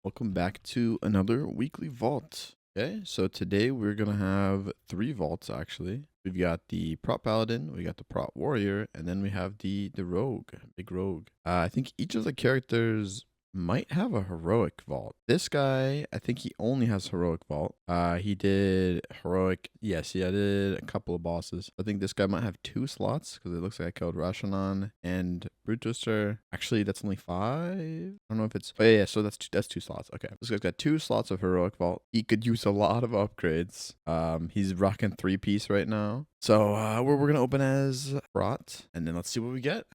Welcome back to another weekly vault. Okay, so today we're gonna have 3 vaults actually. We've got the prop paladin, we got the prop warrior, and then we have the rogue, big rogue. I think each of the characters might have a heroic vault. This guy, I think he only has heroic vault. He did heroic. Yes, yeah, I did a couple of bosses. I think this guy might have 2 slots because it looks like I killed Rashanan and Brutuster. Actually, that's only 5. I don't know if it's. Oh yeah, so that's 2 slots. Okay, this guy's got 2 slots of heroic vault. He could use a lot of upgrades. He's rocking 3-piece right now. So we're gonna open as Rot, and then let's see what we get.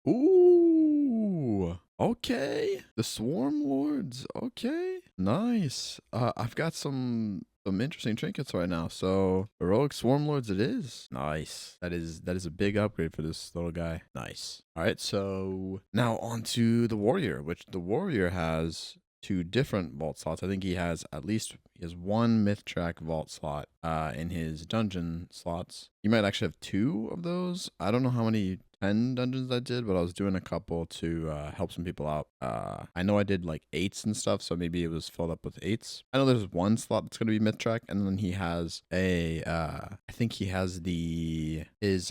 Ooh, okay. The Swarm Lords. Okay, nice. I've got some interesting trinkets right now. So heroic Swarm Lords it is. Nice. That is a big upgrade for this little guy. Nice. All right, so now on to the warrior, which the warrior has 2 different vault slots. I think he has 1 myth track vault slot in his dungeon slots. You might actually have 2 of those. I don't know how many 10 dungeons I did, but I was doing a couple to help some people out. I know I did like 8s and stuff, so maybe it was filled up with 8s. I know there's 1 slot that's gonna be myth track, and then he has a I think he has his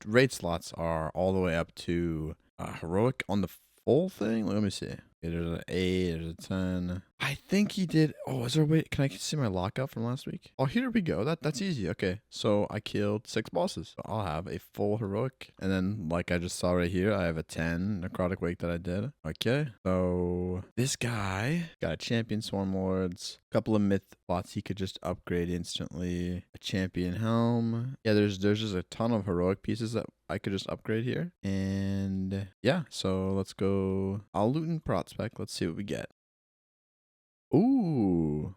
raid slots are all the way up to heroic on the full thing. Let me see. Okay, there's an 8, there's a 10. I think he did. Oh, is there a way? Can I see my lockout from last week? Oh, here we go. That's easy. Okay, so I killed 6 bosses. So I'll have a full heroic, and then like I just saw right here, I have a 10 necrotic wake that I did. Okay, so this guy got a champion swarm lords, a couple of myth slots he could just upgrade instantly, a champion helm. Yeah, there's just a ton of heroic pieces that I could just upgrade here, and yeah. So let's go. I'll loot and prot spec. Let's see what we get. Ooh.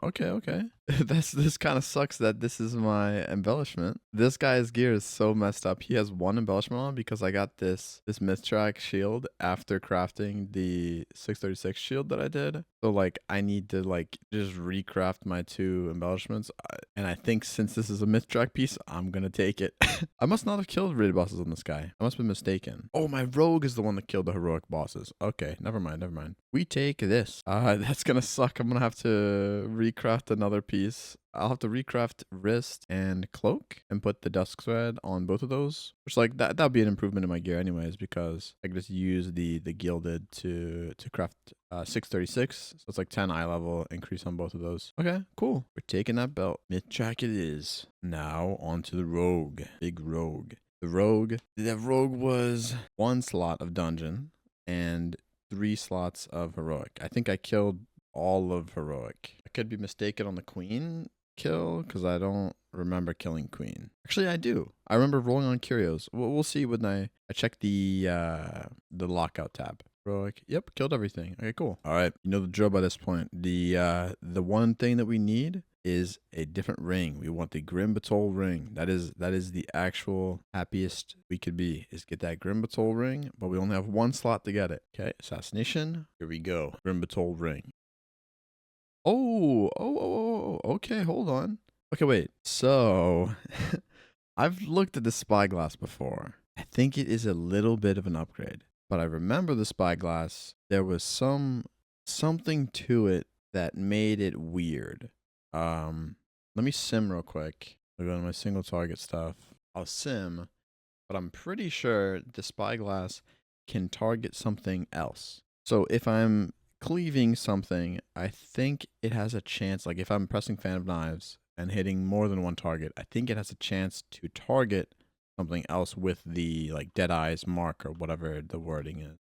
Okay. This kind of sucks that this is my embellishment. This guy's gear is so messed up. He has 1 embellishment on because I got this myth track shield after crafting the 636 shield that I did. So like I need to like just recraft my 2 embellishments. And I think since this is a myth track piece, I'm gonna take it. I must not have killed raid bosses on this guy. I must have been mistaken. Oh, my rogue is the one that killed the heroic bosses. Okay, never mind. We take this. That's gonna suck. I'm gonna have to recraft another piece. I'll have to recraft wrist and cloak and put the dusk thread on both of those. Which like that'll be an improvement in my gear anyways, because I can just use the gilded to craft 636. So it's like 10 eye level increase on both of those. Okay, cool. We're taking that belt. Myth track it is. Now on to the rogue. Big rogue. The rogue was 1 slot of dungeon and 3 slots of heroic. I think I killed all of heroic. I could be mistaken on the queen kill because I don't remember killing queen. Actually, I do. I remember rolling on curios. We'll see when I check the lockout tab. Heroic. Yep, killed everything. Okay, cool. All right, you know the drill by this point. The one thing that we need is a different ring. We want the Grim Batol ring. That is the actual happiest we could be, is get that Grim Batol ring, but we only have 1 slot to get it. Okay, assassination. Here we go. Grim Batol ring. Oh, okay, hold on. Okay, wait. So I've looked at the Spyglass before. I think it is a little bit of an upgrade, but I remember the Spyglass, there was something to it that made it weird. Let me sim real quick. I'll go to my single target stuff. I'll sim, but I'm pretty sure the Spyglass can target something else. So if I'm cleaving something, I think it has a chance, like if I'm pressing Fan of Knives and hitting more than 1 target, I think it has a chance to target something else with the like Deadeye's mark or whatever the wording is.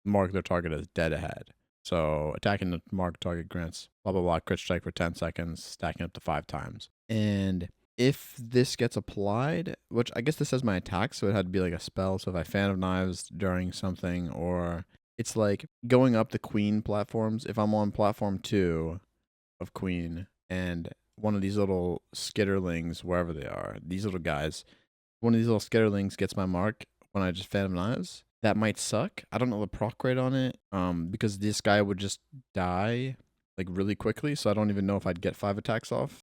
Mark their target as dead ahead. So attacking the marked target grants blah blah blah crit strike for 10 seconds, stacking up to 5 times. And if this gets applied, which I guess this says my attack, so it had to be like a spell. So if I Fan of Knives during something, or it's like going up the queen platforms. If I'm on platform 2 of queen and one of these little skitterlings, wherever they are, these little guys, one of these little skitterlings gets my mark when I just Fan of Knives, that might suck. I don't know the proc rate on it, because this guy would just die like really quickly, so I don't even know if I'd get 5 attacks off.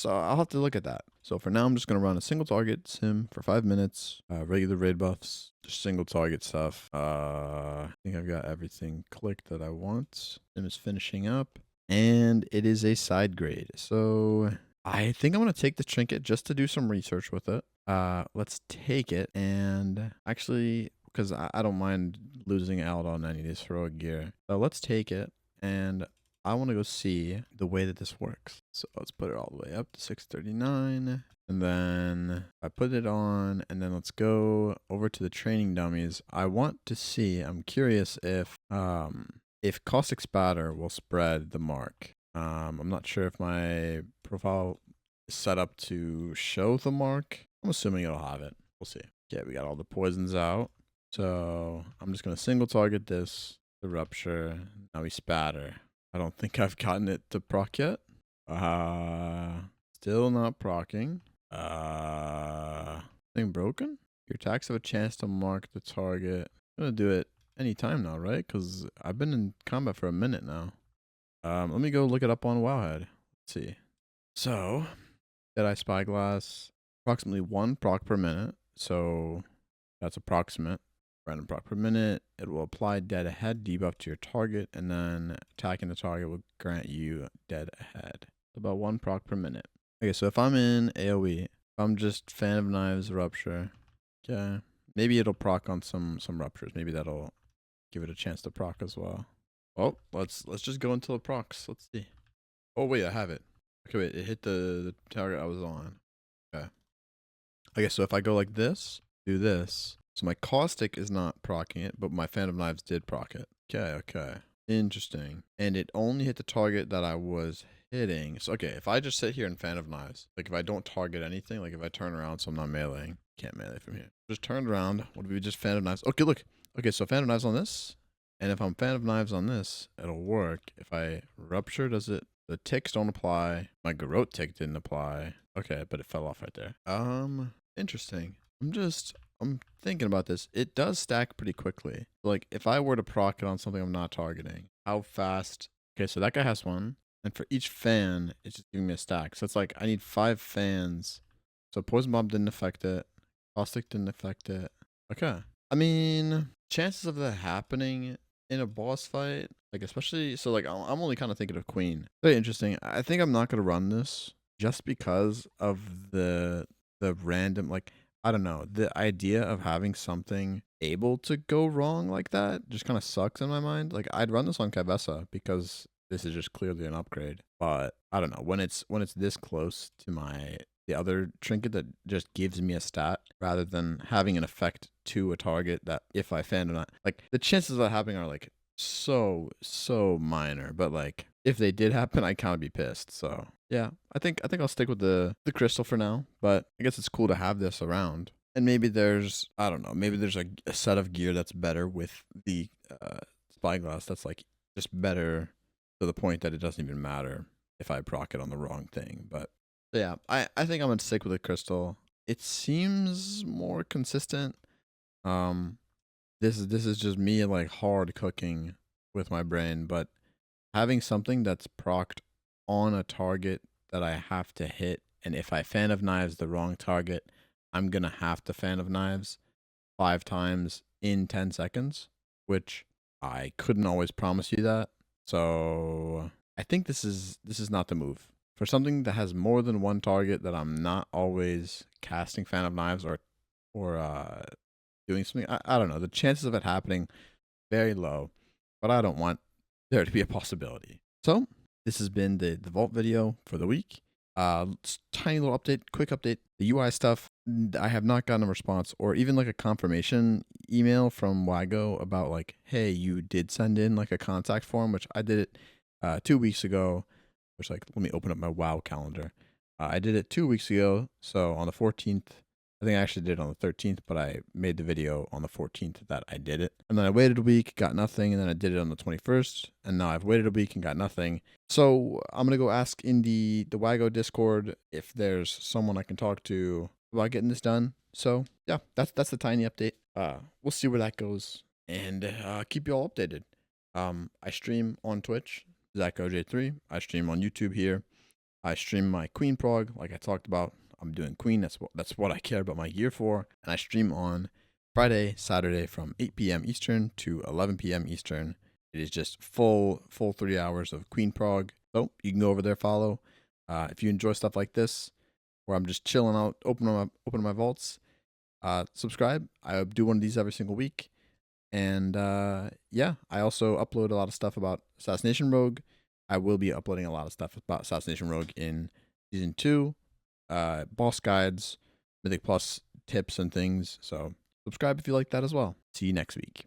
So I'll have to look at that. So for now, I'm just going to run a single target sim for 5 minutes, regular raid buffs, just single target stuff. I think I've got everything clicked that I want. Sim is finishing up, and it is a side grade. So I think I'm going to take the trinket just to do some research with it. Let's take it, and actually, because I don't mind losing out on any of this heroic gear. So let's take it, and I want to go see the way that this works. So let's put it all the way up to 639. And then I put it on, and then let's go over to the training dummies. I want to see, I'm curious if caustic spatter will spread the mark. I'm not sure if my profile is set up to show the mark. I'm assuming it'll have it. We'll see. Okay, we got all the poisons out. So I'm just going to single target this, the rupture. Now we spatter. I don't think I've gotten it to proc yet. Still not procking. Thing broken? Your attacks have a chance to mark the target. I'm gonna do it anytime now, right? Because I've been in combat for a minute now. Let me go look it up on Wowhead. Let's see. So, Deadeye Spyglass, approximately 1 proc per minute. So, that's approximate. Random proc per minute. It will apply dead ahead debuff to your target, and then attacking the target will grant you dead ahead. About 1 proc per minute. Okay, so if I'm in AoE, if I'm just fan of knives rupture, okay, maybe it'll proc on some ruptures. Maybe that'll give it a chance to proc as well. Oh, let's just go until it procs. Let's see. Oh wait, I have it. Okay, wait, it hit the target I was on. Okay. Okay, so if I go like this, do this. So my caustic is not proccing it, but my Phantom Knives did proc it. Okay. Interesting. And it only hit the target that I was hitting. So, okay, if I just sit here and Phantom Knives, like if I don't target anything, like if I turn around so I'm not meleeing, can't melee from here. Just turned around. What if we just Phantom Knives? Okay, look. Okay, so Phantom Knives on this. And if I'm Phantom Knives on this, it'll work. If I rupture, does it? The ticks don't apply. My garrote tick didn't apply. Okay, but it fell off right there. Interesting. I'm thinking about this. It does stack pretty quickly. Like, if I were to proc it on something I'm not targeting, how fast? Okay, so that guy has one. And for each fan, it's just giving me a stack. So it's like, I need 5 fans. So Poison Bomb didn't affect it. Caustic didn't affect it. Okay. I mean, chances of that happening in a boss fight, like especially, so like, I'm only kind of thinking of Queen. Very interesting. I think I'm not going to run this just because of the random, like, I don't know. The idea of having something able to go wrong like that just kind of sucks in my mind. Like, I'd run this on Kavessa because this is just clearly an upgrade. But I don't know, when it's this close to the other trinket that just gives me a stat rather than having an effect to a target that if I fan or not, like the chances of that happening are like so minor. But like if they did happen, I'd kind of be pissed. So yeah, I think I'll stick with the crystal for now. But I guess it's cool to have this around. And maybe there's, I don't know, maybe there's a set of gear that's better with the spyglass that's like just better to the point that it doesn't even matter if I proc it on the wrong thing. But yeah, I think I'm gonna stick with the crystal. It seems more consistent. This is just me like hard cooking with my brain, but having something that's procced on a target that I have to hit, and if I fan of knives the wrong target, I'm gonna have to fan of knives 5 times in 10 seconds, which I couldn't always promise you that. So I think this is not the move. For something that has more than one target that I'm not always casting Fan of Knives or doing something, I don't know. The chances of it happening, very low, but I don't want there to be a possibility. So this has been the Vault video for the week. Tiny little update, quick update. The UI stuff, I have not gotten a response or even like a confirmation email from Wago about like, hey, you did send in like a contact form, which I did it 2 weeks ago. Which, like, let me open up my WoW calendar. I did it 2 weeks ago, so on the 14th. I think I actually did it on the 13th, but I made the video on the 14th that I did it. And then I waited a week, got nothing, and then I did it on the 21st, and now I've waited a week and got nothing. So I'm going to go ask in the Wago Discord if there's someone I can talk to about getting this done. So, yeah, that's the tiny update. We'll see where that goes, and keep you all updated. I stream on Twitch. ZachOJ3. I stream on YouTube here. I stream my Queen prog, like I talked about. I'm doing Queen. That's what I care about my gear for. And I stream on Friday, Saturday from 8 p.m. Eastern to 11 p.m. Eastern. It is just full 3 hours of Queen prog. So you can go over there, follow. If you enjoy stuff like this, where I'm just chilling out, opening my vaults, subscribe. I do one of these every single week. And yeah, I also upload a lot of stuff about Assassination Rogue. I will be uploading a lot of stuff about Assassination Rogue in Season 2, boss guides, Mythic Plus tips and things. So subscribe if you like that as well. See you next week.